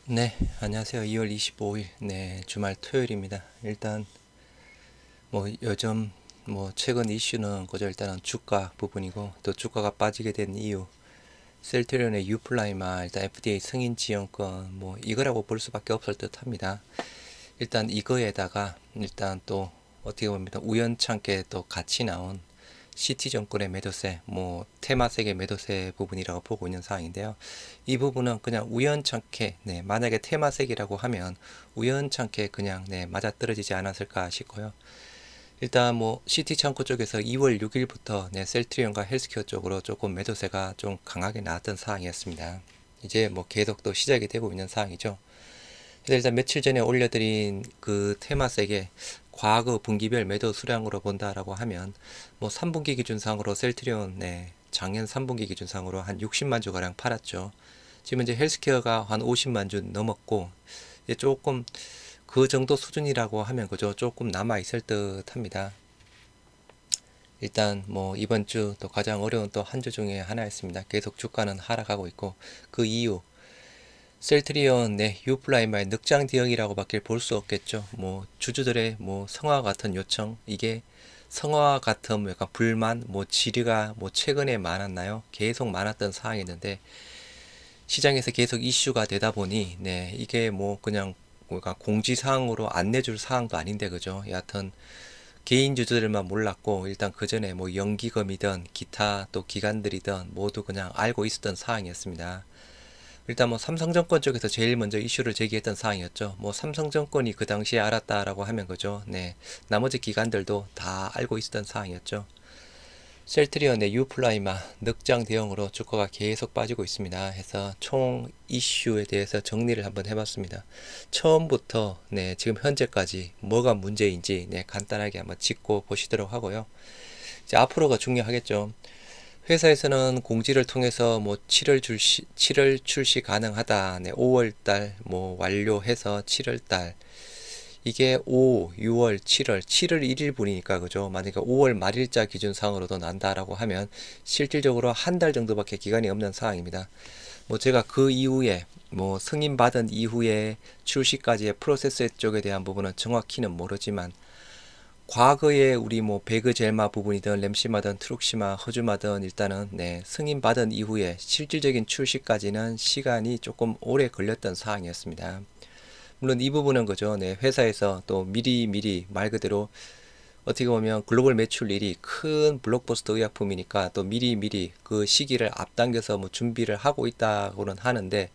네, 안녕하세요. 2월 25일, 네, 주말 토요일입니다. 일단, 요즘, 최근 이슈는 그저 일단은 주가 부분이고, 또 주가가 빠지게 된 이유, 셀트리온의 유플라이마, 일단 FDA 승인 지원권, 이거라고 볼 수밖에 없을 듯 합니다. 일단 이거에다가, 일단 또, 어떻게 보면 우연찮게 또 같이 나온 시티 정권의 매도세, 테마색의 매도세 부분이라고 보고 있는 상황인데요. 이 부분은 그냥 우연찮게, 만약에 테마색이라고 하면 우연찮게 그냥, 맞아떨어지지 않았을까 싶고요. 일단 시티 창고 쪽에서 2월 6일부터 셀트리온과 헬스케어 쪽으로 조금 매도세가 좀 강하게 나왔던 상황이었습니다. 이제 계속 또 시작이 되고 있는 상황이죠. 그래서 일단 며칠 전에 올려드린 그 테마색의 과거 분기별 매도 수량으로 본다라고 하면 3분기 기준상으로 셀트리온 작년 3분기 기준상으로 한 60만 주 가량 팔았죠. 지금 이제 헬스케어가 한 50만 주 넘었고 이제 조금 그 정도 수준이라고 하면 그죠, 조금 남아 있을 듯합니다. 일단 이번 주 또 가장 어려운 또 한 주 중에 하나였습니다. 계속 주가는 하락하고 있고 그 이유 셀트리온 유플라이마의 늑장 대응이라고 밖에 볼 수 없겠죠. 주주들의 성화 같은 요청, 이게 성화 같은 약간 불만, 질의가 최근에 많았나요? 계속 많았던 사항이었는데 시장에서 계속 이슈가 되다 보니 이게 그냥 뭔가 공지사항으로 안내줄 사항도 아닌데 그죠? 여하튼 개인 주주들만 몰랐고 일단 그 전에 연기금이든 기타 또 기관들이든 모두 그냥 알고 있었던 사항이었습니다. 일단 삼성정권 쪽에서 제일 먼저 이슈를 제기했던 사항이었죠. 삼성정권이 그 당시에 알았다라고 하면 그죠. 네, 나머지 기관들도 다 알고 있었던 사항이었죠. 셀트리온의 유플라이마 늑장 대응으로 주가가 계속 빠지고 있습니다. 해서 총 이슈에 대해서 정리를 한번 해봤습니다. 처음부터 지금 현재까지 뭐가 문제인지 간단하게 한번 짚고 보시도록 하고요. 이제 앞으로가 중요하겠죠. 회사에서는 공지를 통해서 7월 출시 가능하다. 5월달 완료해서 7월달 이게 5, 6월, 7월, 7월 1일분이니까 그죠? 만약에 5월 말일자 기준상으로도 난다라고 하면 실질적으로 한 달 정도밖에 기간이 없는 상황입니다. 제가 그 이후에 승인 받은 이후에 출시까지의 프로세스 쪽에 대한 부분은 정확히는 모르지만 과거에 우리 배그 젤마 부분이든 램시마든 트룩시마 허즈마든 일단은 승인 받은 이후에 실질적인 출시까지는 시간이 조금 오래 걸렸던 사항이었습니다. 물론 이 부분은 그죠. 회사에서 또 미리 말 그대로 어떻게 보면 글로벌 매출 1위 큰 블록버스터 의약품이니까 또 미리 그 시기를 앞당겨서 준비를 하고 있다고는 하는데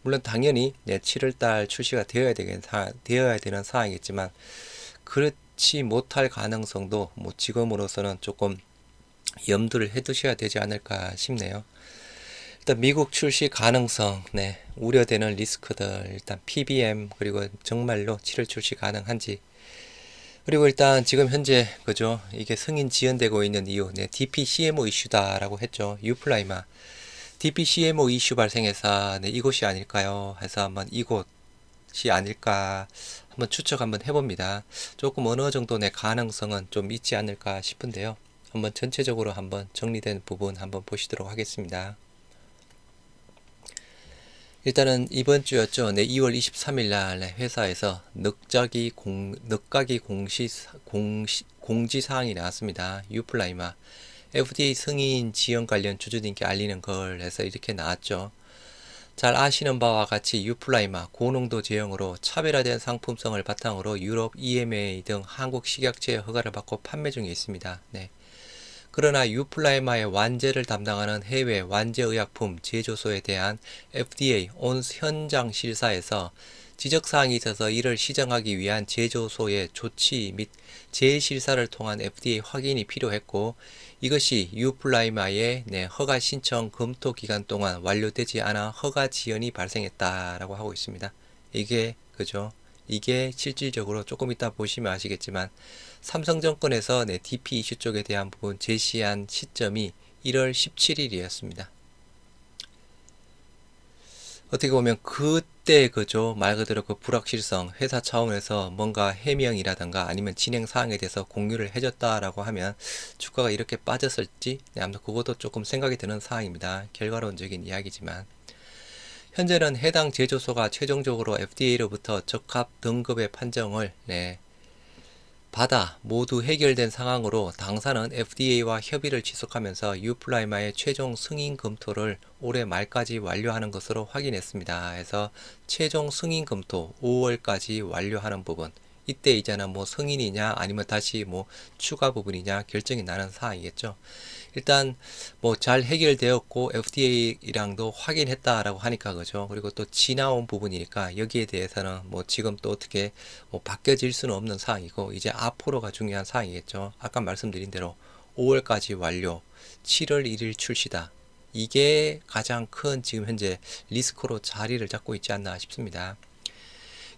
물론 당연히 7월달 출시가 되어야 되는 상황이겠지만 그렇지 못할 가능성도 지금으로서는 조금 염두를 해두셔야 되지 않을까 싶네요. 일단 미국 출시 가능성, 우려되는 리스크들, 일단 PBM, 그리고 정말로 7월 출시 가능한지, 그리고 일단 지금 현재, 그죠, 이게 승인 지연되고 있는 이유, DPCMO 이슈다라고 했죠. 유플라이마. DPCMO 이슈 발생해서, 이곳이 아닐까요? 해서 한번 이곳이 아닐까, 한번 추측 한번 해봅니다. 조금 어느 정도 가능성은 좀 있지 않을까 싶은데요. 한번 전체적으로 한번 정리된 부분 한번 보시도록 하겠습니다. 일단은 이번 주였죠. 2월 23일 날 회사에서 늑가기 공지 사항이 나왔습니다. 유플라이마 FDA 승인 지연 관련 주주님께 알리는 걸 해서 이렇게 나왔죠. 잘 아시는 바와 같이 유플라이마 고농도 제형으로 차별화된 상품성을 바탕으로 유럽 EMA 등 한국 식약처의 허가를 받고 판매 중에 있습니다. 그러나 유플라이마의 완제를 담당하는 해외 완제의약품 제조소에 대한 FDA 온 현장 실사에서 지적사항이 있어서 이를 시정하기 위한 제조소의 조치 및 재실사를 통한 FDA 확인이 필요했고 이것이 유플라이마의 허가 신청 검토 기간 동안 완료되지 않아 허가 지연이 발생했다라고 하고 있습니다. 이게 그죠? 이게 실질적으로 조금 이따 보시면 아시겠지만 삼성정권에서 DP 이슈 쪽에 대한 부분 제시한 시점이 1월 17일이었습니다. 어떻게 보면 그때 그죠, 말 그대로 그 불확실성, 회사 차원에서 뭔가 해명이라든가 아니면 진행 사항에 대해서 공유를 해줬다라고 하면 주가가 이렇게 빠졌을지 아무튼 그것도 조금 생각이 드는 사항입니다. 결과론적인 이야기지만 현재는 해당 제조소가 최종적으로 FDA로부터 적합 등급의 판정을 받아 모두 해결된 상황으로 당사는 FDA와 협의를 지속하면서 유플라이마의 최종 승인 검토를 올해 말까지 완료하는 것으로 확인했습니다. 해서 최종 승인 검토 5월까지 완료하는 부분, 이때 이제는 뭐 승인이냐 아니면 다시 뭐 추가 부분이냐 결정이 나는 사항이겠죠. 일단 뭐 잘 해결되었고 FDA랑도 확인했다라고 하니까 그죠. 그리고 또 지나온 부분이니까 여기에 대해서는 뭐 지금 또 어떻게 뭐 바뀌어질 수는 없는 사항이고 이제 앞으로가 중요한 사항이겠죠. 아까 말씀드린 대로 5월까지 완료, 7월 1일 출시다. 이게 가장 큰 지금 현재 리스크로 자리를 잡고 있지 않나 싶습니다.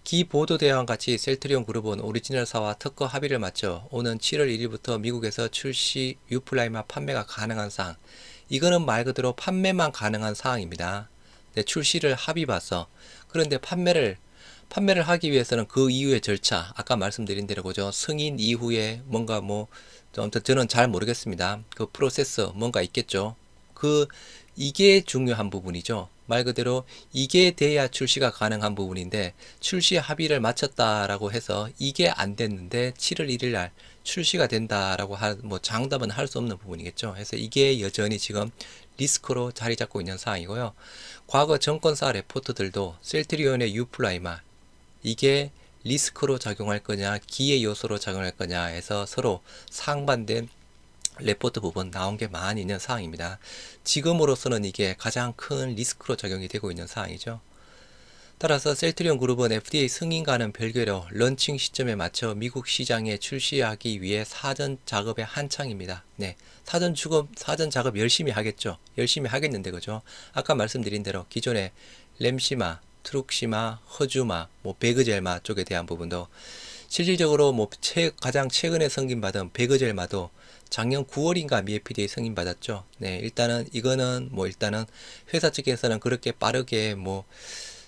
기보도대와와 같이 셀트리온 그룹은 오리지널사와 특허 합의를 마쳐 오는 7월 1일부터 미국에서 출시 유플라이마 판매가 가능한 사항. 이거는 말 그대로 판매만 가능한 사항입니다. 네, 출시를 합의 봐서. 그런데 판매를 하기 위해서는 그 이후의 절차, 아까 말씀드린 대로 그죠. 승인 이후에 뭔가 뭐 아무튼 저는 잘 모르겠습니다. 그 프로세스 뭔가 있겠죠. 이게 중요한 부분이죠. 말 그대로 이게 돼야 출시가 가능한 부분인데 출시 합의를 마쳤다라고 해서 이게 안 됐는데 7월 1일 날 출시가 된다라고 뭐 장담은 할 수 없는 부분이겠죠. 그래서 이게 여전히 지금 리스크로 자리 잡고 있는 상황이고요. 과거 정권사 레포트들도 셀트리온의 유플라이마 이게 리스크로 작용할 거냐 기회 요소로 작용할 거냐 해서 서로 상반된 레포트 부분 나온 게 많이 있는 사항입니다. 지금으로서는 이게 가장 큰 리스크로 작용이 되고 있는 사항이죠. 따라서 셀트리온 그룹은 FDA 승인과는 별개로 런칭 시점에 맞춰 미국 시장에 출시하기 위해 사전 작업에 한창입니다. 네, 사전 작업 열심히 하겠죠. 열심히 하겠는데 그죠? 아까 말씀드린 대로 기존의 램시마, 트룩시마, 허주마, 뭐 베그젤마 쪽에 대한 부분도 실질적으로 뭐 가장 최근에 승인받은 베그젤마도 작년 9월인가 미 FDA 승인받았죠. 네, 일단은 이거는 뭐 일단은 회사 측에서는 그렇게 빠르게 뭐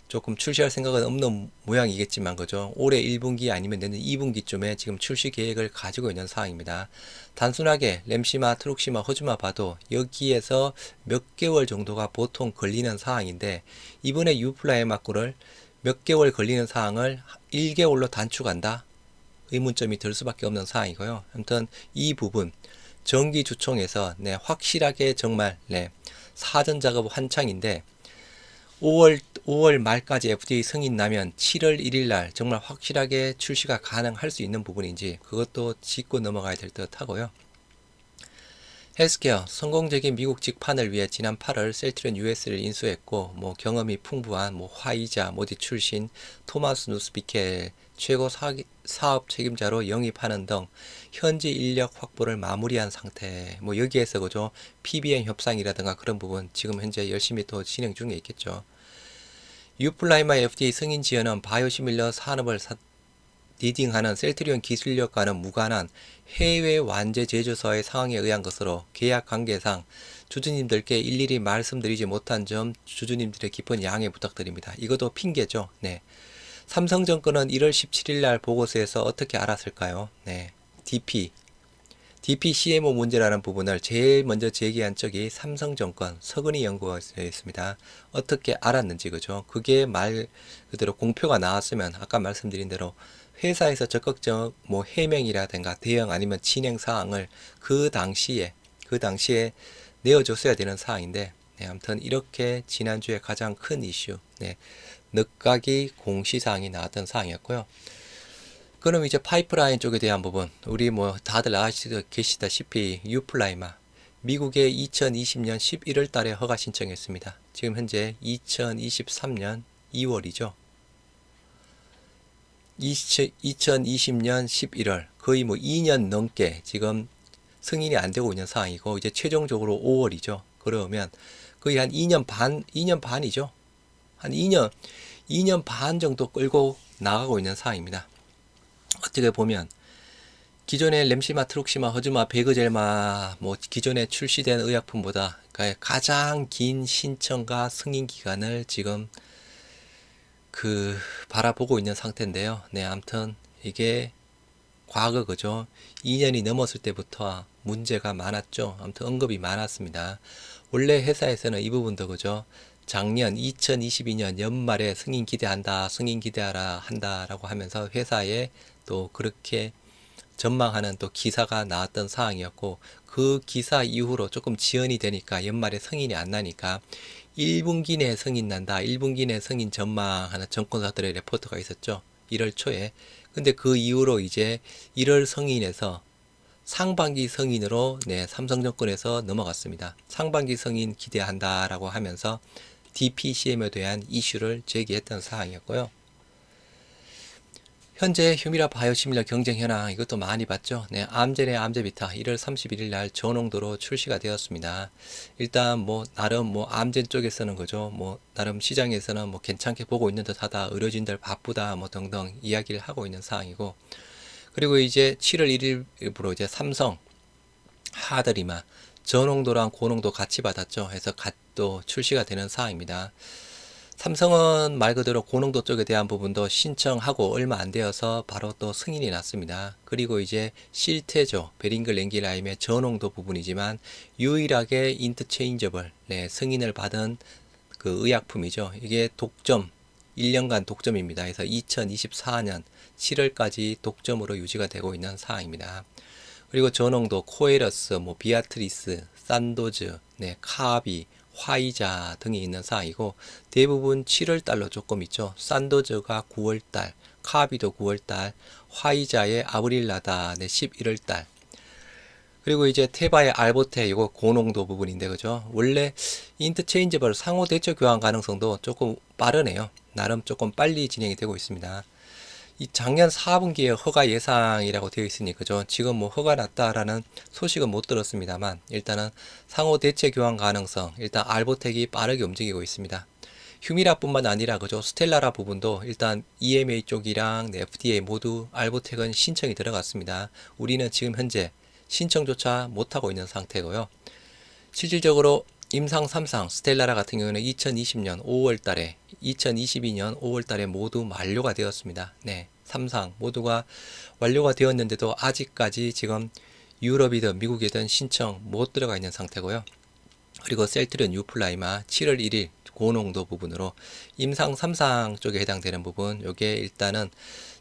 조금 출시할 생각은 없는 모양이겠지만 그죠. 올해 1분기 아니면 내년 2분기쯤에 지금 출시 계획을 가지고 있는 상황입니다. 단순하게 램시마, 트룩시마, 허즈마 봐도 여기에서 몇 개월 정도가 보통 걸리는 상황인데 이번에 유플라이마 거를 몇 개월 걸리는 상황을 1개월로 단축한다? 의문점이 들 수밖에 없는 상황이고요. 아무튼 이 부분 정기주총에서 확실하게 정말 사전 작업 한창인데 5월 말까지 FDA 승인 나면 7월 1일 날 정말 확실하게 출시가 가능할 수 있는 부분인지 그것도 짚고 넘어가야 될 듯 하고요. 헬스케어 성공적인 미국 직판을 위해 지난 8월 셀트리온 US를 인수했고 뭐 경험이 풍부한 뭐 화이자 모디 출신 토마스 누스비켈 최고 사업 책임자로 영입하는 등 현지 인력 확보를 마무리한 상태. 뭐 여기에서 그죠 PBM 협상이라든가 그런 부분 지금 현재 열심히 또 진행 중에 있겠죠. 유플라이마 FDA 승인 지연은 바이오시밀러 산업을 리딩하는 셀트리온 기술력과는 무관한 해외 완제 제조사의 상황에 의한 것으로 계약 관계상 주주님들께 일일이 말씀드리지 못한 점 주주님들의 깊은 양해 부탁드립니다. 이것도 핑계죠. 네. 삼성증권은 1월 17일 날 보고서에서 어떻게 알았을까요? 네. DP CMO 문제라는 부분을 제일 먼저 제기한 쪽이 삼성증권 서근희 연구원이었습니다. 어떻게 알았는지 그죠? 그게 말 그대로 공표가 나왔으면 아까 말씀드린 대로 회사에서 적극적 뭐 해명이라든가 대응 아니면 진행 사항을 그 당시에 내어줬어야 되는 사항인데 아무튼 이렇게 지난주에 가장 큰 이슈 늦가기 공시사항이 나왔던 사항이었고요. 그럼 이제 파이프라인 쪽에 대한 부분 우리 뭐 다들 계시다시피 유플라이마 미국에 2020년 11월 달에 허가 신청했습니다. 지금 현재 2023년 2월이죠. 2020년 11월 거의 뭐 2년 넘게 지금 승인이 안 되고 있는 상황이고 이제 최종적으로 5월이죠. 그러면 거의 한 2년 반이죠. 한 2년 반 정도 끌고 나가고 있는 상황입니다. 어떻게 보면 기존의 램시마, 트룩시마, 허즈마, 베그젤마 뭐 기존에 출시된 의약품보다 가장 긴 신청과 승인 기간을 지금 바라보고 있는 상태인데요. 네, 아무튼 이게 과거 그죠? 2년이 넘었을 때부터 문제가 많았죠. 아무튼 언급이 많았습니다. 원래 회사에서는 이 부분도 그죠? 작년 2022년 연말에 승인 기대한다, 승인 기대하라 한다라고 하면서 회사에 또 그렇게 전망하는 또 기사가 나왔던 사항이었고, 그 기사 이후로 조금 지연이 되니까 연말에 승인이 안 나니까 1분기 내에 승인 난다, 1분기 내에 승인 전망하는 증권사들의 레포트가 있었죠. 1월 초에. 근데 그 이후로 이제 1월 승인에서 상반기 승인으로 삼성증권에서 넘어갔습니다. 상반기 승인 기대한다라고 하면서 DPCM에 대한 이슈를 제기했던 사항이었고요. 현재 휴미라 바이오시밀러 경쟁 현황 이것도 많이 봤죠. 암젠의 암제비타 1월 31일 날 저농도로 출시가 되었습니다. 일단 나름 암젠 쪽에서는 그죠. 나름 시장에서는 괜찮게 보고 있는 듯하다. 의료진들 바쁘다 등등 이야기를 하고 있는 사항이고, 그리고 이제 7월 1일부로 이제 삼성 하드리마 저농도랑 고농도 같이 받았죠. 해서 또 출시가 되는 사항입니다. 삼성은 말 그대로 고농도 쪽에 대한 부분도 신청하고 얼마 안 되어서 바로 또 승인이 났습니다. 그리고 이제 실테조 베링글 랭기라임의 저농도 부분이지만 유일하게 인터체인저블 승인을 받은 그 의약품이죠. 이게 독점 1년간 독점입니다. 그래서 2024년 7월까지 독점으로 유지가 되고 있는 사항입니다. 그리고 저농도 코에러스, 비아트리스, 산도즈, 카비, 화이자 등이 있는 사항이고, 대부분 7월달로 조금 있죠. 산도즈가 9월달, 카비도 9월달, 화이자의 아브릴라다 11월달. 그리고 이제 테바의 알보테 이거 고농도 부분인데 그죠. 원래 인터체인저블 상호 대처 교환 가능성도 조금 빠르네요. 나름 조금 빨리 진행이 되고 있습니다. 이 작년 4분기에 허가 예상이라고 되어 있으니 그죠. 지금 허가 났다라는 소식은 못 들었습니다만, 일단은 상호 대체 교환 가능성, 일단 알보텍이 빠르게 움직이고 있습니다. 휴미라뿐만 아니라 그죠. 스텔라라 부분도 일단 EMA 쪽이랑 FDA 모두 알보텍은 신청이 들어갔습니다. 우리는 지금 현재 신청조차 못하고 있는 상태고요. 실질적으로 임상 3상 스텔라라 같은 경우는 2020년 5월 달에 2022년 5월 달에 모두 만료가 되었습니다. 3상 모두가 완료가 되었는데도 아직까지 지금 유럽이든 미국이든 신청 못 들어가 있는 상태고요. 그리고 셀트리온 유플라이마 7월 1일 고농도 부분으로 임상 3상 쪽에 해당되는 부분, 요게 일단은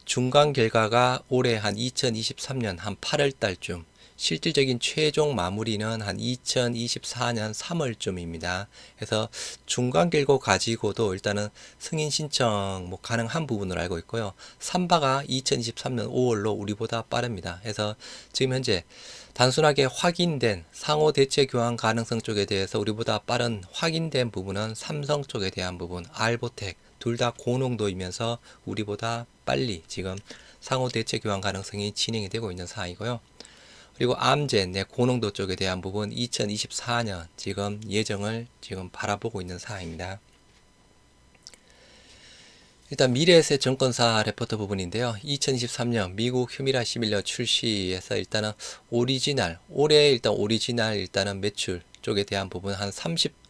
중간 결과가 올해 한 2023년 한 8월 달쯤, 실질적인 최종 마무리는 한 2024년 3월쯤입니다. 그래서 중간 결과 가지고도 일단은 승인 신청 가능한 부분으로 알고 있고요. 삼바가 2023년 5월로 우리보다 빠릅니다. 그래서 지금 현재 단순하게 확인된 상호 대체 교환 가능성 쪽에 대해서 우리보다 빠른 확인된 부분은 삼성 쪽에 대한 부분, 알보텍 둘 다 고농도이면서 우리보다 빨리 지금 상호 대체 교환 가능성이 진행이 되고 있는 사항이고요. 그리고 암젠 고농도 쪽에 대한 부분 2024년 지금 예정을 지금 바라보고 있는 사항입니다. 일단 미래에셋 증권사 레포트 부분인데요. 2023년 미국 휴미라 시밀러 출시에서 일단은 오리지널 올해 일단은 매출 쪽에 대한 부분 한 30,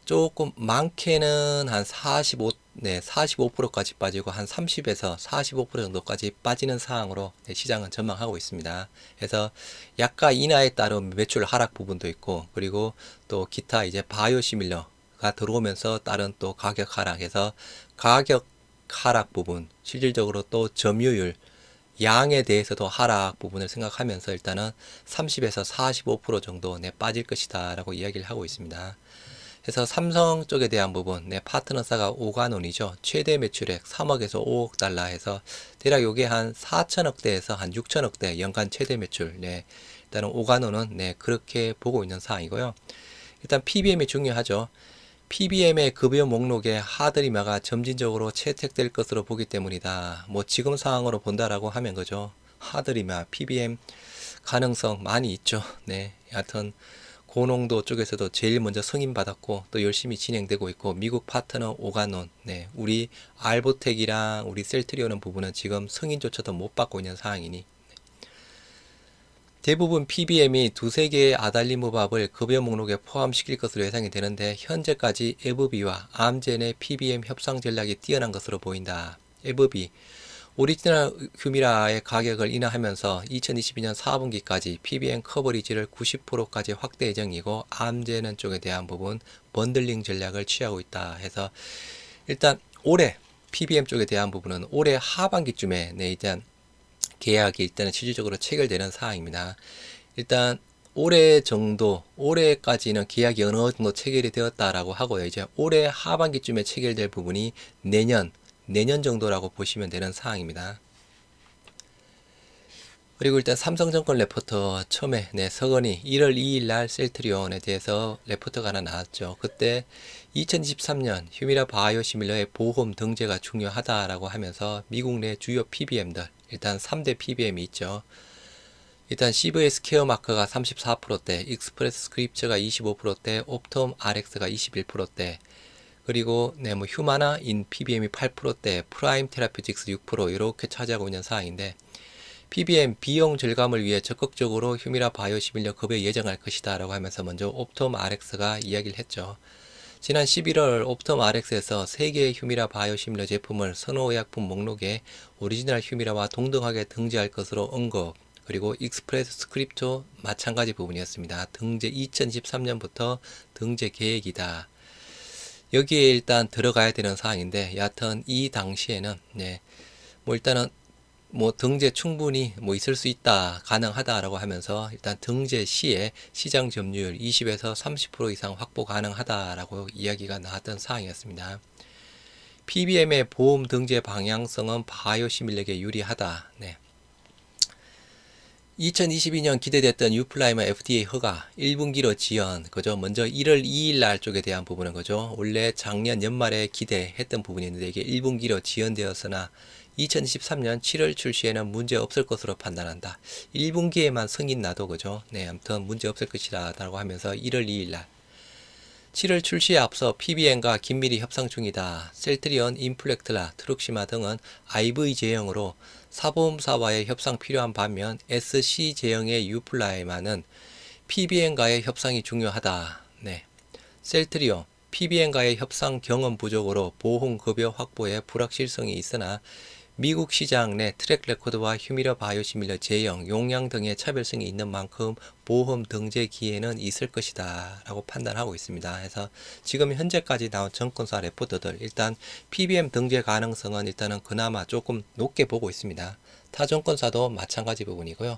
조금 많게는 한 45%까지 빠지고 한 30에서 45% 정도까지 빠지는 상황으로 시장은 전망하고 있습니다. 그래서 약가 인하에 따른 매출 하락 부분도 있고, 그리고 또 기타 이제 바이오시밀러가 들어오면서 따른 또 가격 하락해서 가격 하락 부분, 실질적으로 또 점유율 양에 대해서도 하락 부분을 생각하면서 일단은 30에서 45% 정도 빠질 것이다 라고 이야기를 하고 있습니다. 그래서 삼성 쪽에 대한 부분, 파트너사가 오가논이죠. 최대 매출액 3억에서 5억 달러 해서 대략 요게 한 4천억대에서 한 6천억대 연간 최대 매출. 일단은 오가논은 그렇게 보고 있는 사항이고요. 일단 PBM이 중요하죠. PBM의 급여 목록에 하드리마가 점진적으로 채택될 것으로 보기 때문이다. 지금 상황으로 본다라고 하면 그죠. 하드리마, PBM 가능성 많이 있죠. 여하튼 고농도 쪽에서도 제일 먼저 승인받았고 또 열심히 진행되고 있고, 미국 파트너 오가논, 우리 알보텍이랑 우리 셀트리온은 부분은 지금 승인조차도 못 받고 있는 상황이니, 대부분 PBM이 두세 개의 아달리무밥을 급여 목록에 포함시킬 것으로 예상이 되는데, 현재까지 에브비와 암젠의 PBM 협상 전략이 뛰어난 것으로 보인다. 에브비 오리지널 휴미라의 가격을 인하하면서 2022년 4분기까지 PBM 커버리지를 90%까지 확대 예정이고 암제는 쪽에 대한 부분 번들링 전략을 취하고 있다 해서 일단 올해 PBM 쪽에 대한 부분은 올해 하반기쯤에 일단 계약이 일단은 실질적으로 체결되는 사항입니다. 일단 올해까지는 계약이 어느 정도 체결이 되었다라고 하고요. 이제 올해 하반기쯤에 체결될 부분이 내년 정도라고 보시면 되는 사항입니다. 그리고 일단 삼성증권 레포터 처음에 서건이 1월 2일 날 셀트리온에 대해서 레포터가 하나 나왔죠. 그때 2023년 휴미라 바이오시밀러의 보험 등재가 중요하다라고 하면서 미국 내 주요 PBM들 일단 3대 PBM이 있죠. 일단 CVS 케어마크가 34%대, 익스프레스 스크립처가 25%대, 옵톰 RX가 21%대, 그리고 뭐 휴마나 인 PBM이 8%대, 프라임 테라퓨틱스 6% 이렇게 차지하고 있는 사항인데 PBM 비용 절감을 위해 적극적으로 휴미라 바이오시밀러 급여 예정할 것이다 라고 하면서 먼저 옵톰 RX가 이야기를 했죠. 지난 11월 옵톰 RX에서 3개의 휴미라 바이오시밀러 제품을 선호의약품 목록에 오리지널 휴미라와 동등하게 등재할 것으로 언급, 그리고 익스프레스 스크립도 마찬가지 부분이었습니다. 등재 2013년부터 등재 계획이다. 여기에 일단 들어가야 되는 사항인데 여하튼 이 당시에는 일단은 등재 충분히 있을 수 있다, 가능하다라고 하면서 일단 등재 시에 시장 점유율 20에서 30% 이상 확보 가능하다라고 이야기가 나왔던 사항이었습니다. PBM의 보험 등재 방향성은 바이오시밀러에게 유리하다. 2022년 기대됐던 유플라이마 FDA 허가 1분기로 지연, 그죠? 먼저 1월 2일 날 쪽에 대한 부분은 그죠? 원래 작년 연말에 기대했던 부분이었는데 이게 1분기로 지연되었으나 2023년 7월 출시에는 문제 없을 것으로 판단한다. 1분기에만 승인 나도 그죠? 아무튼 문제 없을 것이다 라고 하면서 1월 2일 날 7월 출시에 앞서 PBM과 긴밀히 협상 중이다. 셀트리온, 인플렉트라, 트룩시마 등은 IV 제형으로 사보험사와의 협상 필요한 반면 SC 제형의 유플라이마는 PBM과의 협상이 중요하다. 셀트리온, PBM과의 협상 경험 부족으로 보험급여 확보에 불확실성이 있으나 미국 시장 내 트랙 레코드와 휴미라 바이오시밀러 제형, 용량 등의 차별성이 있는 만큼 보험 등재 기회는 있을 것이다 라고 판단하고 있습니다. 그래서 지금 현재까지 나온 증권사 레포트들 일단 PBM 등재 가능성은 일단은 그나마 조금 높게 보고 있습니다. 타 증권사도 마찬가지 부분이고요.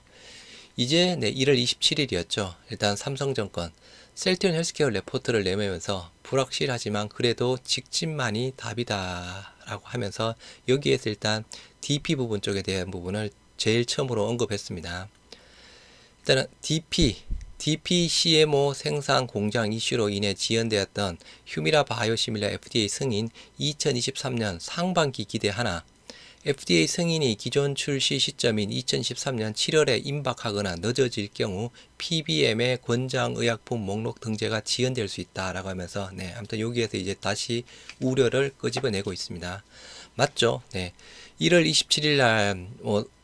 이제 1월 27일이었죠. 일단 삼성증권 셀트리온 헬스케어 레포트를 내면서 불확실하지만 그래도 직진만이 답이다 라고 하면서 여기에서 일단 DP 부분 쪽에 대한 부분을 제일 처음으로 언급했습니다. 일단은 DP CMO 생산 공장 이슈로 인해 지연되었던 휴미라 바이오시밀러 FDA 승인 2023년 상반기 기대하나 FDA 승인이 기존 출시 시점인 2013년 7월에 임박하거나 늦어질 경우 PBM의 권장의약품 목록 등재가 지연될 수 있다라고 하면서 아무튼 여기에서 이제 다시 우려를 끄집어내고 있습니다. 맞죠? 1월 27일 날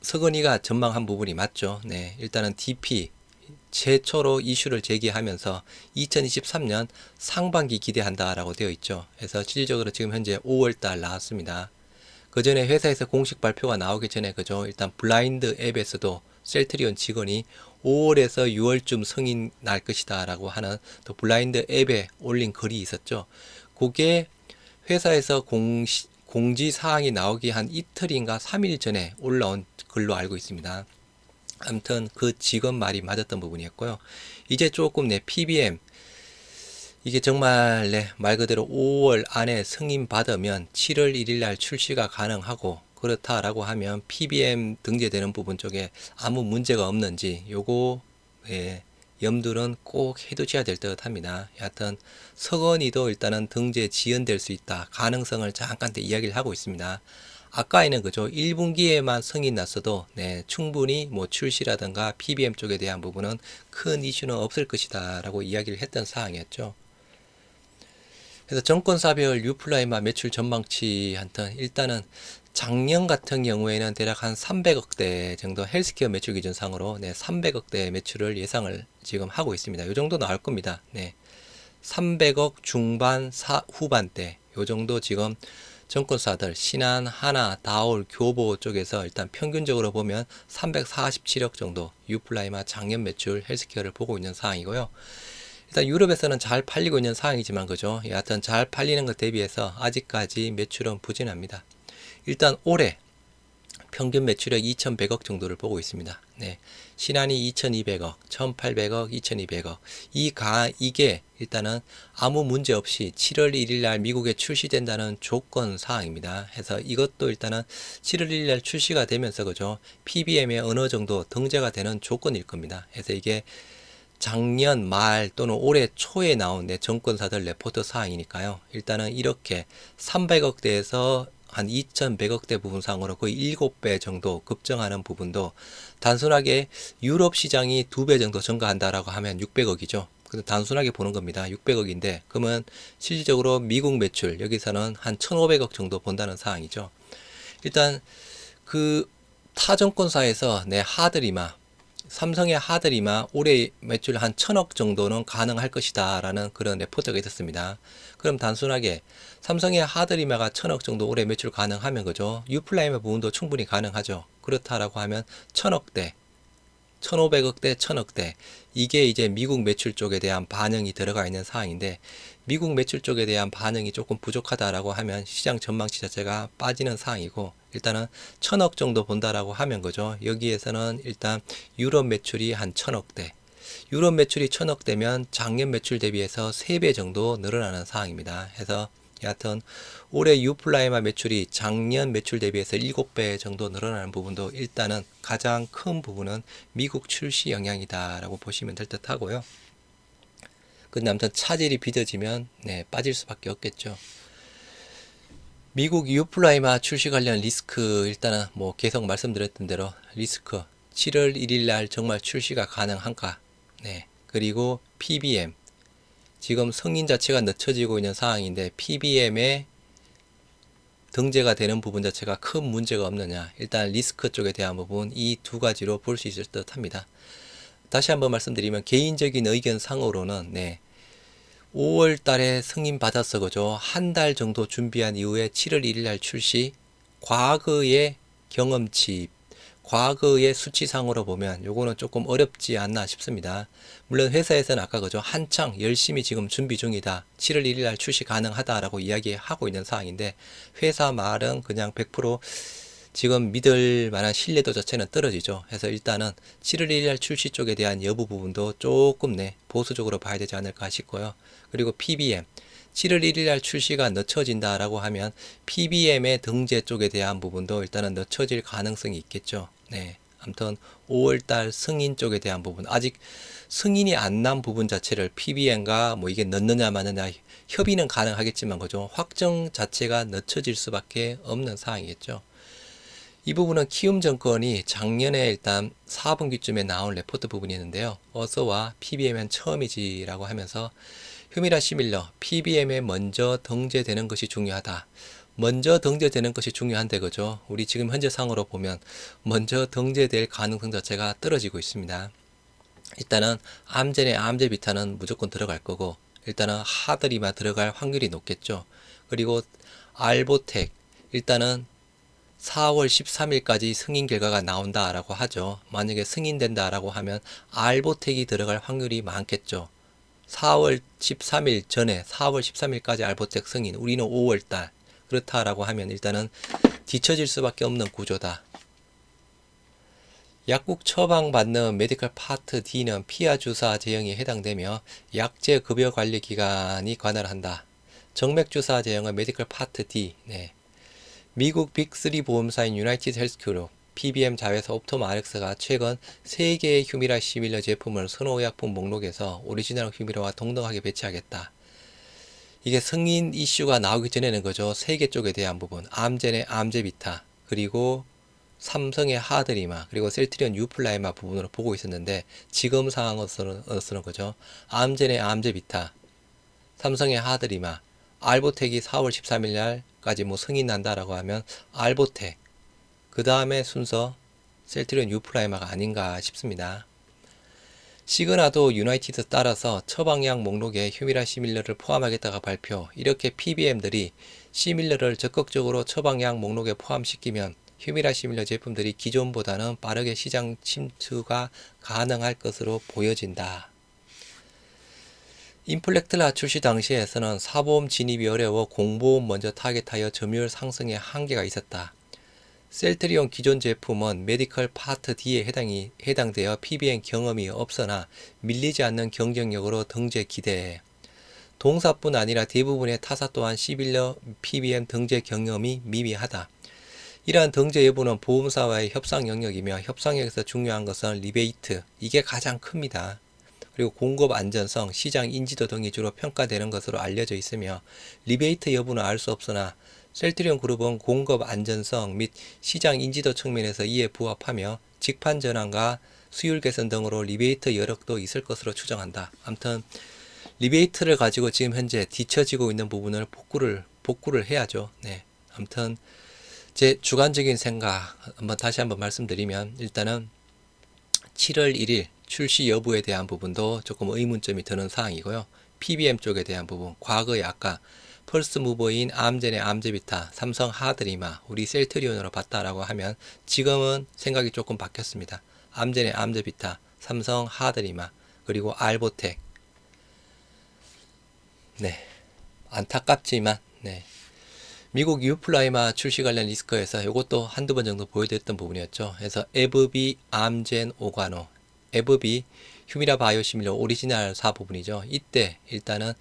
서건이가 전망한 부분이 맞죠? 일단은 DP 최초로 이슈를 제기하면서 2023년 상반기 기대한다라고 되어 있죠. 그래서 실질적으로 지금 현재 5월달 나왔습니다. 그 전에 회사에서 공식 발표가 나오기 전에 그죠? 일단 블라인드 앱에서도 셀트리온 직원이 5월에서 6월쯤 승인 날 것이다 라고 하는 또 블라인드 앱에 올린 글이 있었죠. 그게 회사에서 공지 사항이 나오기 한 이틀인가 3일 전에 올라온 글로 알고 있습니다. 아무튼 그 직원 말이 맞았던 부분이었고요. 이제 조금 PBM 이게 정말 말 그대로 5월 안에 승인 받으면 7월 1일 날 출시가 가능하고 그렇다라고 하면 PBM 등재되는 부분 쪽에 아무 문제가 없는지 요거 염두는 꼭 해두셔야 될 듯 합니다. 여하튼 서건이도 일단은 등재 지연될 수 있다 가능성을 잠깐 이야기를 하고 있습니다. 아까에는 그죠 1분기에만 승인 났어도 충분히 출시라든가 PBM 쪽에 대한 부분은 큰 이슈는 없을 것이다 라고 이야기를 했던 사항이었죠. 그래서 정권사별 유플라이마 매출 전망치 한턴 일단은 작년 같은 경우에는 대략 한 300억대 정도 헬스케어 매출 기준상으로 300억대 매출을 예상을 지금 하고 있습니다. 이 정도 나올 겁니다. 300억 중반 후반대 요 정도 지금 증권사들 신한, 하나, 다올, 교보 쪽에서 일단 평균적으로 보면 347억 정도 유플라이마 작년 매출 헬스케어를 보고 있는 상황이고요. 일단 유럽에서는 잘 팔리고 있는 상황이지만 그죠? 여하튼 잘 팔리는 것 대비해서 아직까지 매출은 부진합니다. 일단 올해 평균 매출액 2,100억 정도를 보고 있습니다. 네. 신한이 2,200억, 1,800억, 2,200억. 이게 일단은 아무 문제 없이 7월 1일 날 미국에 출시된다는 조건 사항입니다. 해서 이것도 일단은 7월 1일 날 출시가 되면서 그죠? PBM에 어느 정도 등재가 되는 조건일 겁니다. 그래서 이게 작년 말 또는 올해 초에 나온 정권사들 레포트 사항이니까요. 일단은 이렇게 300억대에서 한 2,100억대 부분상으로 거의 7배 정도 급증하는 부분도 단순하게 유럽 시장이 2배 정도 증가한다라고 하면 600억이죠. 단순하게 보는 겁니다. 600억인데 그러면 실질적으로 미국 매출 여기서는 한 1,500억 정도 본다는 사항이죠. 일단 그 타증권사에서 하드리마 삼성의 하드리마 올해 매출 한 1,000억 정도는 가능할 것이다 라는 그런 레포트가 있었습니다. 그럼 단순하게 삼성의 하드리마가 1,000억 정도 올해 매출 가능하면 그죠? 유플라이마 부분도 충분히 가능하죠. 그렇다라고 하면 1,000억대 1,500억대, 1,000억대. 이게 이제 미국 매출 쪽에 대한 반응이 들어가 있는 사항인데 미국 매출 쪽에 대한 반응이 조금 부족하다라고 하면 시장 전망치 자체가 빠지는 사항이고 일단은 1,000억 정도 본다라고 하면 그죠. 여기에서는 일단 유럽 매출이 한 1,000억대. 유럽 매출이 1,000억대면 작년 매출 대비해서 3배 정도 늘어나는 사항입니다. 해서 여하튼 올해 유플라이마 매출이 작년 매출 대비해서 7배 정도 늘어나는 부분도 일단은 가장 큰 부분은 미국 출시 영향이다라고 보시면 될 듯 하고요. 근데 아무튼 차질이 빚어지면 빠질 수밖에 없겠죠. 미국 유플라이마 출시 관련 리스크 일단은 뭐 계속 말씀드렸던 대로 리스크 7월 1일 날 정말 출시가 가능한가 그리고 PBM 지금 승인 자체가 늦춰지고 있는 상황인데 PBM에 등재가 되는 부분 자체가 큰 문제가 없느냐 일단 리스크 쪽에 대한 부분 이 두 가지로 볼 수 있을 듯 합니다. 다시 한번 말씀드리면 개인적인 의견 상으로는 5월 달에 승인 받았어 그죠. 한 달 정도 준비한 이후에 7월 1일 날 출시 과거의 경험치 과거의 수치상으로 보면 요거는 조금 어렵지 않나 싶습니다. 물론 회사에서는 아까 그죠 한창 열심히 지금 준비 중이다 7월 1일 날 출시 가능하다라고 이야기하고 있는 상황인데 회사 말은 그냥 100% 지금 믿을 만한 신뢰도 자체는 떨어지죠. 그래서 일단은 7월 1일 날 출시 쪽에 대한 여부 부분도 조금 보수적으로 봐야 되지 않을까 싶고요. 그리고 PBM 7월 1일 날 출시가 늦춰진다라고 하면 PBM의 등재 쪽에 대한 부분도 일단은 늦춰질 가능성이 있겠죠. 아무튼 5월달 승인 쪽에 대한 부분 아직 승인이 안 난 부분 자체를 PBM과 뭐 이게 넣느냐 마느냐 협의는 가능하겠지만 그죠 확정 자체가 늦춰질 수밖에 없는 상황이겠죠. 이 부분은 키움증권이 작년에 일단 4분기쯤에 나온 레포트 부분이 있는데요. 어서와 PBM은 처음이지라고 하면서 휴미라 시밀러 PBM에 먼저 등재되는 것이 중요하다. 먼저 등재되는 것이 중요한데 그죠? 우리 지금 현재 상으로 보면 먼저 등재될 가능성 자체가 떨어지고 있습니다. 일단은 암젠의 암제비타는 무조건 들어갈 거고 일단은 하드리마 들어갈 확률이 높겠죠. 그리고 알보텍 일단은 4월 13일까지 승인 결과가 나온다라고 하죠. 만약에 승인된다라고 하면 알보텍이 들어갈 확률이 많겠죠. 4월 13일 전에 4월 13일까지 알보텍 승인 우리는 5월달 그렇다라고 하면 일단은 뒤처질 수밖에 없는 구조다. 약국 처방받는 메디컬 파트 D는 피하 주사 제형에 해당되며 약제 급여 관리 기관이 관할한다. 정맥 주사 제형은 메디컬 파트 D. 미국 빅3 보험사인 유나이티드 헬스그룹 PBM 자회사 옵토마Rx가 최근 3개의 휴미라 시밀러 제품을 선호의약품 목록에서 오리지널 휴미라와 동등하게 배치하겠다. 이게 승인 이슈가 나오기 전에는 그죠 3개 쪽에 대한 부분 암젠의 암제비타 그리고 삼성의 하드리마 그리고 셀트리온 유플라이마 부분으로 보고 있었는데 지금 상황으로서는 그죠 암젠의 암제비타 삼성의 하드리마 알보텍이 4월 13일 날까지 뭐 승인 난다라고 하면 알보텍 그 다음에 순서 셀트리온 유플라이마가 아닌가 싶습니다. 시그나도 유나이티드 따라서 처방약 목록에 휴미라 시밀러를 포함하겠다가 발표 이렇게 PBM들이 시밀러를 적극적으로 처방약 목록에 포함시키면 휴미라 시밀러 제품들이 기존보다는 빠르게 시장 침투가 가능할 것으로 보여진다. 인플렉트라 출시 당시에서는 사보험 진입이 어려워 공보험 먼저 타겟하여 점유율 상승에 한계가 있었다. 셀트리온 기존 제품은 메디컬 파트 D에 해당되어 PBM 경험이 없으나 밀리지 않는 경쟁력으로 등재 기대해. 동사뿐 아니라 대부분의 타사 또한 시밀러 PBM 등재 경험이 미미하다. 이러한 등재 여부는 보험사와의 협상 영역이며 협상력에서 중요한 것은 리베이트, 이게 가장 큽니다. 그리고 공급 안전성, 시장 인지도 등이 주로 평가되는 것으로 알려져 있으며 리베이트 여부는 알 수 없으나 셀트리온 그룹은 공급 안전성 및 시장 인지도 측면에서 이에 부합하며 직판 전환과 수율 개선 등으로 리베이트 여력도 있을 것으로 추정한다. 아무튼 리베이트를 가지고 지금 현재 뒤처지고 있는 부분을 복구를 해야죠. 네. 아무튼 제 주관적인 생각 다시 한번 말씀드리면 일단은 7월 1일 출시 여부에 대한 부분도 조금 의문점이 드는 사항이고요. PBM 쪽에 대한 부분, 과거에 아까 펄스 무버인 암젠의 암제비타, 삼성 하드리마, 우리 셀트리온으로 봤다라고 하면 지금은 생각이 조금 바뀌었습니다. 암젠의 암제비타, 삼성 하드리마, 그리고 알보텍. 네, 안타깝지만 네. 미국 유플라이마 출시 관련 리스크에서 이것도 한두 번 정도 보여드렸던 부분이었죠. 그래서 에브비, 암젠, 오가노, 에브비, 휴미라 바이오시밀러 오리지널 4부분이죠. 이때 일단은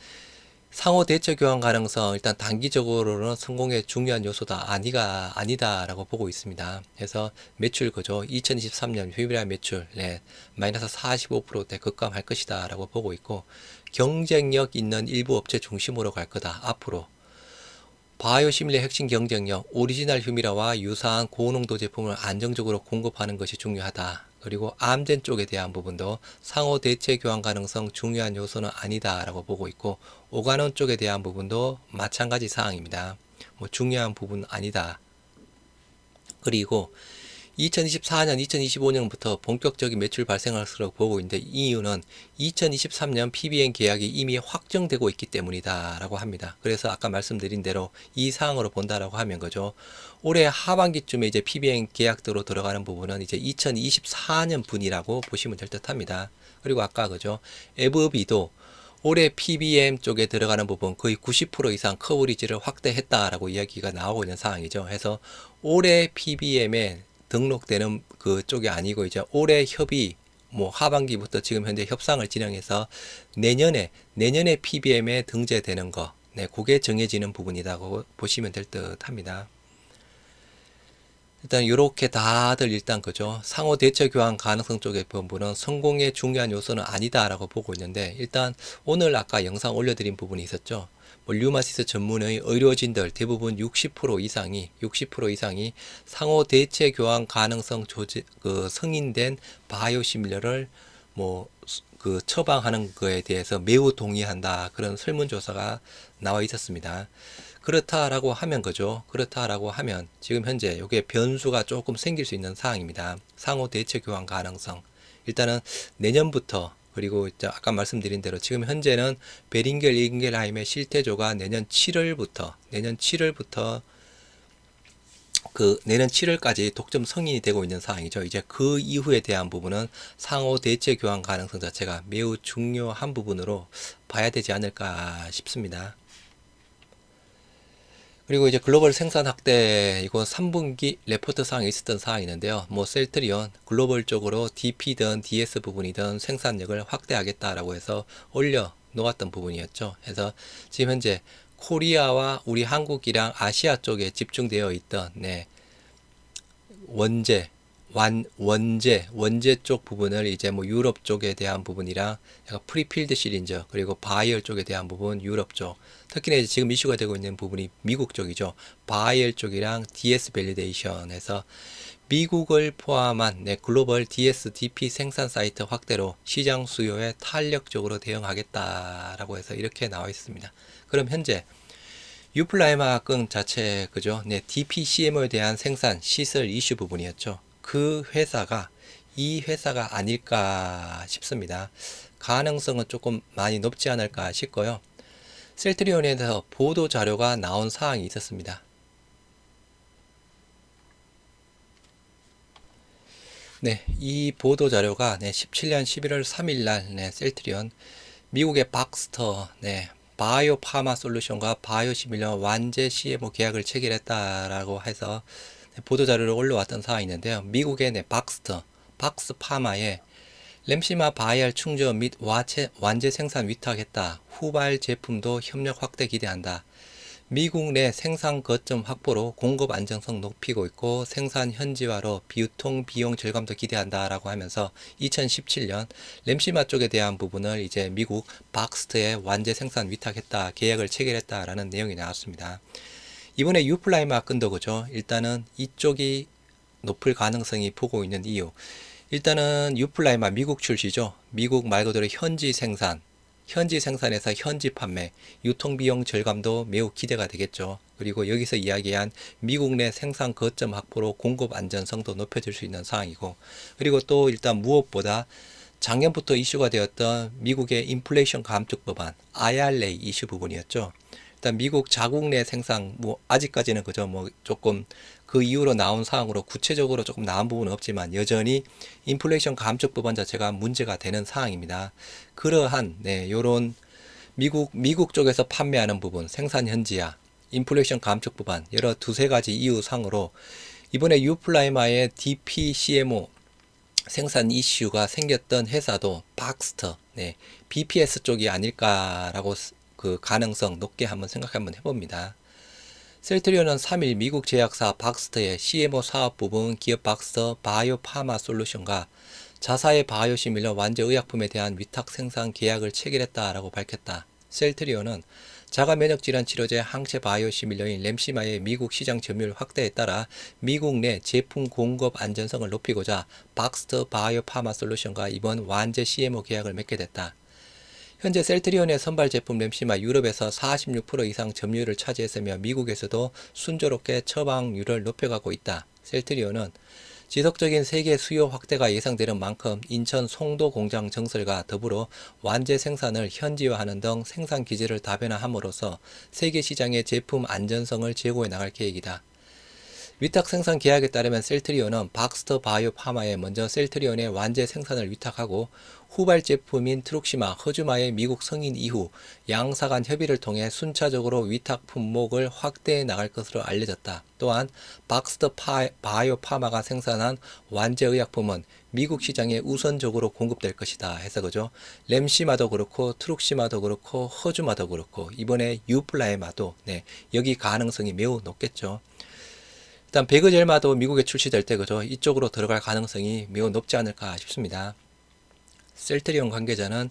상호 대처 교환 가능성 일단 단기적으로는 성공의 중요한 요소다 아니다라고 보고 있습니다. 그래서 매출 그죠. 2023년 휴미라 매출 마이너스 45%대 급감할 것이다라고 보고 있고 경쟁력 있는 일부 업체 중심으로 갈 거다 앞으로. 바이오시밀러 핵심 경쟁력, 오리지널 휴미라와 유사한 고농도 제품을 안정적으로 공급하는 것이 중요하다. 그리고 암젠 쪽에 대한 부분도 상호 대체 교환 가능성 중요한 요소는 아니다라고 보고 있고 오가논 쪽에 대한 부분도 마찬가지 사항입니다. 중요한 부분 아니다. 그리고 2024년, 2025년부터 본격적인 매출 발생할 것으로 보고 있는데 이 이유는 2023년 PBM 계약이 이미 확정되고 있기 때문이다 라고 합니다. 그래서 아까 말씀드린 대로 이 사항으로 본다라고 하면 거죠. 올해 하반기쯤에 이제 PBM 계약대로 들어가는 부분은 이제 2024년 분이라고 보시면 될 듯 합니다. 그리고 아까 그죠. 에브비도 올해 PBM 쪽에 들어가는 부분 거의 90% 이상 커버리지를 확대했다라고 이야기가 나오고 있는 상황이죠. 그래서 올해 PBM에 등록되는 그 쪽이 아니고 이제 올해 협의 하반기부터 지금 현재 협상을 진행해서 내년에 PBM에 등재되는 거, 그게 정해지는 부분이라고 보시면 될 듯 합니다. 일단 이렇게 다들 일단 그죠. 상호 대처 교환 가능성 쪽의 부분은 성공의 중요한 요소는 아니다라고 보고 있는데 일단 오늘 아까 영상 올려드린 부분이 있었죠. 류마티스 전문의 의료진들 대부분 60% 이상이 상호 대체 교환 가능성 승인된 바이오시밀러를 처방하는 거에 대해서 매우 동의한다. 그런 설문조사가 나와 있었습니다. 그렇다라고 하면 지금 현재 이게 변수가 조금 생길 수 있는 사항입니다. 상호 대체 교환 가능성. 일단은 내년부터 그리고 아까 말씀드린 대로 지금 현재는 베링겔 인겔하임의 실태조가 내년 7월부터 내년 7월까지 독점 승인이 되고 있는 상황이죠. 이제 그 이후에 대한 부분은 상호 대체 교환 가능성 자체가 매우 중요한 부분으로 봐야 되지 않을까 싶습니다. 그리고 이제 글로벌 생산 확대, 이건 3분기 레포트 사항에 있었던 사항이 있는데요. 셀트리온 글로벌적으로 DP든 DS 부분이든 생산력을 확대하겠다라고 해서 올려 놓았던 부분이었죠. 그래서 지금 현재 코리아와 우리 한국이랑 아시아 쪽에 집중되어 있던 원재 쪽 부분을 이제 유럽 쪽에 대한 부분이랑 약간 프리필드 시린즈 그리고 바이얼 쪽에 대한 부분 유럽 쪽 특히나 이제 지금 이슈가 되고 있는 부분이 미국 쪽이죠. 바이얼 쪽이랑 DS 밸리데이션에서 미국을 포함한 글로벌 DS DP 생산 사이트 확대로 시장 수요에 탄력적으로 대응하겠다라고 해서 이렇게 나와 있습니다. 그럼 현재 유플라이마건 자체 그죠? DPCMO에 대한 생산 시설 이슈 부분이었죠. 그 회사가 이 회사가 아닐까 싶습니다. 가능성은 조금 많이 높지 않을까 싶고요. 셀트리온에서 보도 자료가 나온 사항이 있었습니다. 네, 이 보도 자료가 17년 11월 3일 날 셀트리온 미국의 박스터 바이오 파마 솔루션과 바이오시밀러 완제 CMO 계약을 체결했다라고 해서 보도 자료를 올려왔던 사항이 있는데요. 미국의 박스 파마에 램시마 바이알 충전 및 완제 생산 위탁했다. 후발 제품도 협력 확대 기대한다. 미국 내 생산 거점 확보로 공급 안정성 높이고 있고 생산 현지화로 비유통 비용 절감도 기대한다라고 하면서 2017년 램시마 쪽에 대한 부분을 이제 미국 박스트에 완제 생산 위탁했다. 계약을 체결했다라는 내용이 나왔습니다. 이번에 유플라이마 끈도 그죠. 일단은 이쪽이 높을 가능성이 보고 있는 이유. 일단은 유플라이마 미국 출시죠. 미국 말 그대로 현지 생산에서 현지 판매, 유통비용 절감도 매우 기대가 되겠죠. 그리고 여기서 이야기한 미국 내 생산 거점 확보로 공급 안전성도 높여질 수 있는 상황이고, 그리고 또 일단 무엇보다 작년부터 이슈가 되었던 미국의 인플레이션 감축 법안, IRA 이슈 부분이었죠. 일단 미국 자국 내 생산, 아직까지는 그죠, 조금 그 이후로 나온 사항으로 구체적으로 조금 나온 부분은 없지만 여전히 인플레이션 감축 법안 자체가 문제가 되는 사항입니다. 그러한 요런 미국 쪽에서 판매하는 부분, 생산 현지화, 인플레이션 감축 법안 여러 두세 가지 이유 상으로 이번에 유플라이마의 DPCMO 생산 이슈가 생겼던 회사도 박스터, BPS 쪽이 아닐까라고 그 가능성 높게 한번 생각 한번 해봅니다. 셀트리온은 3일 미국 제약사 박스터의 CMO 사업 부분 기업 박스터 바이오 파마 솔루션과 자사의 바이오시밀러 완제 의약품에 대한 위탁 생산 계약을 체결했다라고 밝혔다. 셀트리온은 자가 면역 질환 치료제 항체 바이오시밀러인 램시마의 미국 시장 점유율 확대에 따라 미국 내 제품 공급 안전성을 높이고자 박스터 바이오 파마 솔루션과 이번 완제 CMO 계약을 맺게 됐다. 현재 셀트리온의 선발 제품 램시마 유럽에서 46% 이상 점유율을 차지했으며 미국에서도 순조롭게 처방률을 높여가고 있다. 셀트리온은 지속적인 세계 수요 확대가 예상되는 만큼 인천 송도 공장 증설과 더불어 완제 생산을 현지화하는 등 생산 기지를 다변화함으로써 세계 시장의 제품 안전성을 제고해 나갈 계획이다. 위탁 생산 계약에 따르면 셀트리온은 박스터 바이오 파마에 먼저 셀트리온의 완제 생산을 위탁하고 후발 제품인 트룩시마, 허주마의 미국 승인 이후 양사 간 협의를 통해 순차적으로 위탁 품목을 확대해 나갈 것으로 알려졌다. 또한 박스터 바이오 파마가 생산한 완제 의약품은 미국 시장에 우선적으로 공급될 것이다 해서 그죠. 램시마도 그렇고 트룩시마도 그렇고 허주마도 그렇고 이번에 유플라이마도 여기 가능성이 매우 높겠죠. 일단 베그젤마도 미국에 출시될 때 그죠. 이쪽으로 들어갈 가능성이 매우 높지 않을까 싶습니다. 셀트리온 관계자는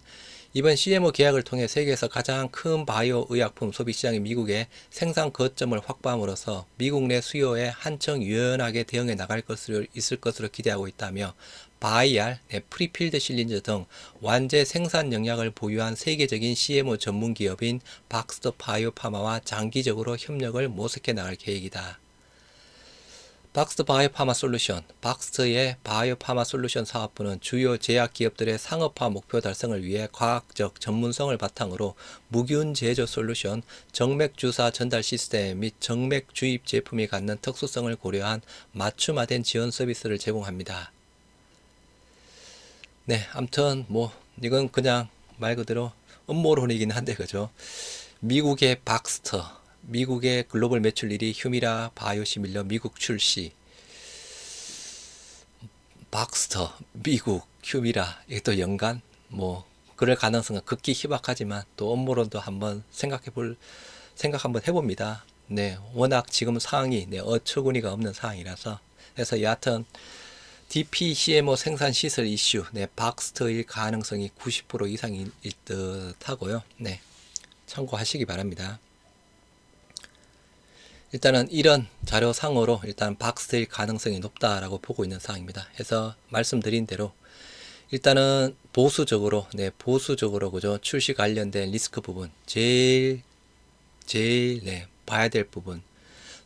이번 CMO 계약을 통해 세계에서 가장 큰 바이오 의약품 소비 시장인 미국의 생산 거점을 확보함으로써 미국 내 수요에 한층 유연하게 대응해 나갈 것으로 있을 것으로 기대하고 있다며 바이알, 프리필드 실린저 등 완제 생산 역량을 보유한 세계적인 CMO 전문 기업인 박스터 바이오 파마와 장기적으로 협력을 모색해 나갈 계획이다. 박스터 바이오파마 솔루션, 박스터의 바이오파마 솔루션 사업부는 주요 제약 기업들의 상업화 목표 달성을 위해 과학적 전문성을 바탕으로 무균 제조 솔루션, 정맥 주사 전달 시스템 및 정맥 주입 제품이 갖는 특수성을 고려한 맞춤화된 지원 서비스를 제공합니다. 아무튼 이건 그냥 말 그대로 음모론이긴 한데 그죠. 미국의 박스터, 미국의 글로벌 매출 1위 휴미라 바이오시밀러 미국 출시, 박스터 미국 휴미라 이게 또 연관 그럴 가능성은 극히 희박하지만 또 음모론도 한번 생각 한번 해봅니다. 워낙 지금 상황이 어처구니가 없는 상황이라서 그래서 여하튼 DPCMO 생산 시설 이슈 박스터일 가능성이 90% 이상일 듯 하고요. 참고하시기 바랍니다. 일단은 이런 자료상으로 일단 박스일 가능성이 높다라고 보고 있는 상황입니다. 해서 말씀드린 대로 일단은 보수적으로 그죠. 출시 관련된 리스크 부분 제일 봐야 될 부분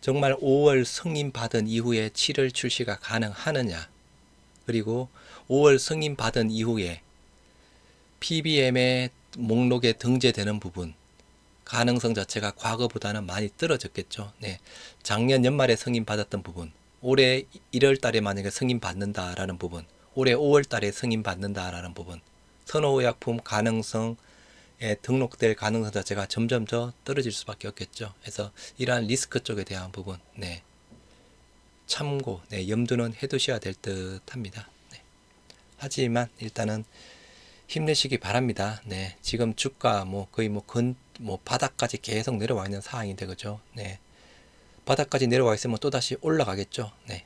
정말 5월 승인 받은 이후에 7월 출시가 가능하느냐, 그리고 5월 승인 받은 이후에 PBM의 목록에 등재되는 부분, 가능성 자체가 과거보다는 많이 떨어졌겠죠. 네. 작년 연말에 승인 받았던 부분, 올해 1월 달에 만약에 승인 받는다라는 부분, 올해 5월 달에 승인 받는다라는 부분, 선호의약품 가능성에 등록될 가능성 자체가 점점 더 떨어질 수밖에 없겠죠. 그래서 이러한 리스크 쪽에 대한 부분, 네. 참고, 네, 염두는 해두셔야 될 듯 합니다. 네. 하지만 일단은 힘내시기 바랍니다. 네. 지금 주가 거의 바닥까지 계속 내려와 있는 상황인데, 그죠? 네. 바닥까지 내려와 있으면 또다시 올라가겠죠. 네.